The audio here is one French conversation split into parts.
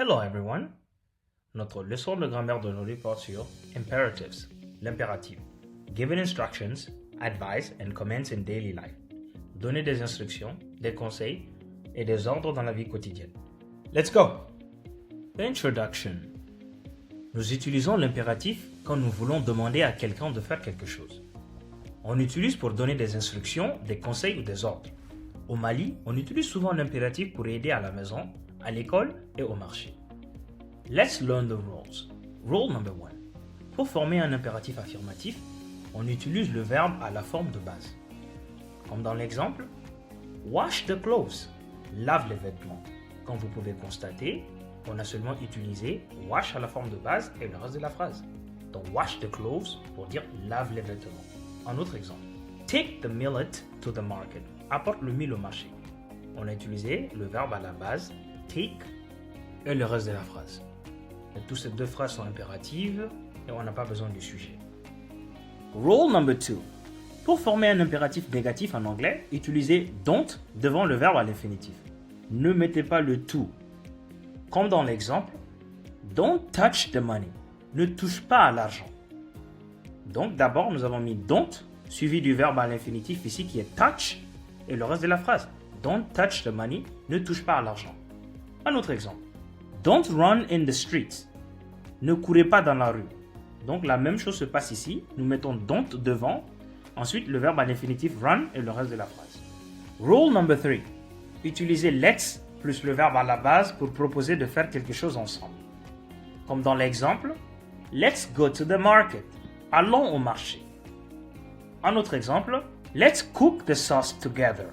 Hello everyone! Notre leçon de grammaire d'aujourd'hui porte sur imperatives, l'impératif. Given instructions, advice and commands in daily life. Donner des instructions, des conseils et des ordres dans la vie quotidienne. Let's go! Introduction. Nous utilisons l'impératif quand nous voulons demander à quelqu'un de faire quelque chose. On l'utilise pour donner des instructions, des conseils ou des ordres. Au Mali, on utilise souvent l'impératif pour aider à la maison, à l'école et au marché. Let's learn the rules. Rule number 1. Pour former un impératif affirmatif, on utilise le verbe à la forme de base. Comme dans l'exemple, wash the clothes, lave les vêtements. Comme vous pouvez constater, on a seulement utilisé wash à la forme de base et le reste de la phrase. Donc wash the clothes pour dire lave les vêtements. Un autre exemple, take the millet to the market, apporte le mil au marché. On a utilisé le verbe à la base, take, et le reste de la phrase. Et toutes ces deux phrases sont impératives et on n'a pas besoin du sujet. Rule number 2. Pour former un impératif négatif en anglais, utilisez don't devant le verbe à l'infinitif. Ne mettez pas le to. Comme dans l'exemple, don't touch the money. Ne touche pas à l'argent. Donc d'abord, nous avons mis don't, suivi du verbe à l'infinitif ici qui est touch, et le reste de la phrase. Don't touch the money. Ne touche pas à l'argent. Un autre exemple. Don't run in the streets. Ne courez pas dans la rue. Donc la même chose se passe ici. Nous mettons don't devant. Ensuite le verbe à l'infinitif run et le reste de la phrase. Rule number 3. Utilisez let's plus le verbe à la base pour proposer de faire quelque chose ensemble. Comme dans l'exemple, let's go to the market. Allons au marché. Un autre exemple, let's cook the sauce together.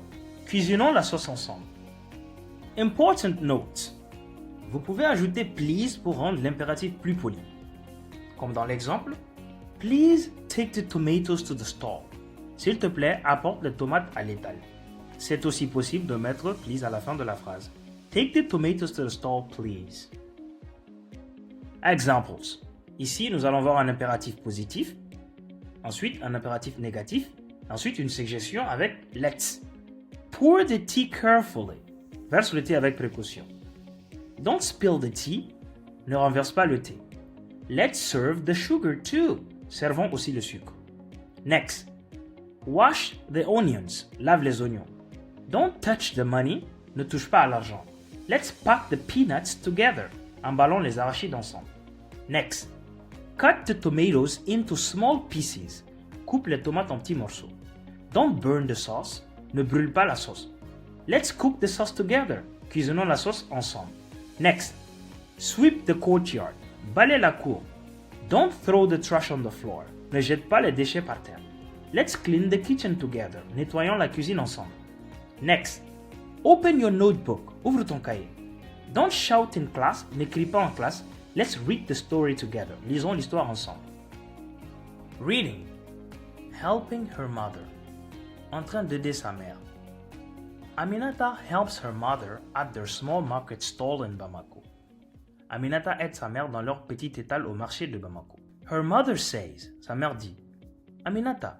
Cuisinons la sauce ensemble. Important note. Vous pouvez ajouter please pour rendre l'impératif plus poli. Comme dans l'exemple, please take the tomatoes to the stall. S'il te plaît, apporte les tomates à l'étal. C'est aussi possible de mettre please à la fin de la phrase. Take the tomatoes to the stall, please. Examples. Ici, nous allons voir un impératif positif, ensuite un impératif négatif, ensuite une suggestion avec let's. Pour the tea carefully. Verse le thé avec précaution. Don't spill the tea. Ne renverse pas le thé. Let's serve the sugar too. Servons aussi le sucre. Next. Wash the onions. Lave les oignons. Don't touch the money. Ne touche pas à l'argent. Let's pack the peanuts together. Emballons les arachides ensemble. Next. Cut the tomatoes into small pieces. Coupe les tomates en petits morceaux. Don't burn the sauce. Ne brûle pas la sauce. Let's cook the sauce together. Cuisinons la sauce ensemble. Next. Sweep the courtyard. Balaye la cour. Don't throw the trash on the floor. Ne jette pas les déchets par terre. Let's clean the kitchen together. Nettoyons la cuisine ensemble. Next. Open your notebook. Ouvre ton cahier. Don't shout in class. Ne crie pas en classe. Let's read the story together. Lisons l'histoire ensemble. Reading. Helping her mother. En train d'aider sa mère. Aminata helps her mother at their small market stall in Bamako. Aminata aide sa mère dans leur petit étal au marché de Bamako. Her mother says, sa mère dit, Aminata,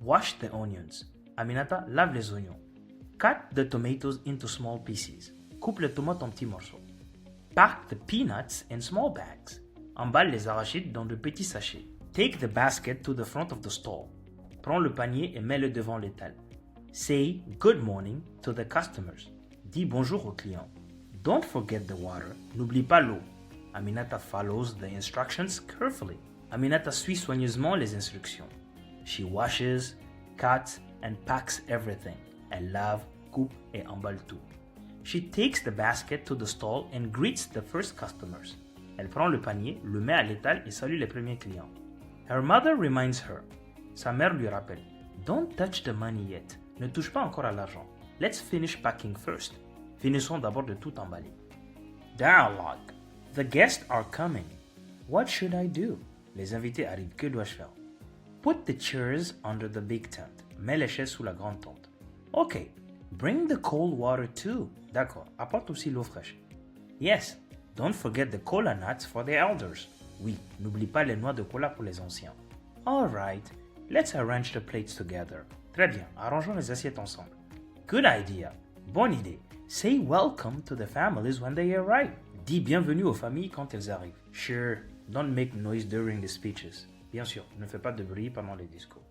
wash the onions. Aminata lave les oignons. Cut the tomatoes into small pieces. Coupe les tomates en petits morceaux. Pack the peanuts in small bags. Emballe les arachides dans de petits sachets. Take the basket to the front of the stall. Prends le panier et mets-le devant l'étal. Say good morning to the customers. Dis bonjour aux clients. Don't forget the water. N'oublie pas l'eau. Aminata follows the instructions carefully. Aminata suit soigneusement les instructions. She washes, cuts and packs everything. Elle lave, coupe et emballe tout. She takes the basket to the stall and greets the first customers. Elle prend le panier, le met à l'étal et salue les premiers clients. Her mother reminds her. Sa mère lui rappelle. Don't touch the money yet. Ne touche pas encore à l'argent. Let's finish packing first. Finissons d'abord de tout emballer. Dialogue. The guests are coming. What should I do? Les invités arrivent. Que dois-je faire? Put the chairs under the big tent. Mets les chaises sous la grande tente. Ok. Bring the cold water too. D'accord. Apporte aussi l'eau fraîche. Yes. Don't forget the cola nuts for the elders. Oui. N'oublie pas les noix de cola pour les anciens. All right. Let's arrange the plates together. Très bien, arrangeons les assiettes ensemble. Good idea. Bonne idée. Say welcome to the families when they arrive. Dis bienvenue aux familles quand elles arrivent. Sure, don't make noise during the speeches. Bien sûr, ne fais pas de bruit pendant les discours.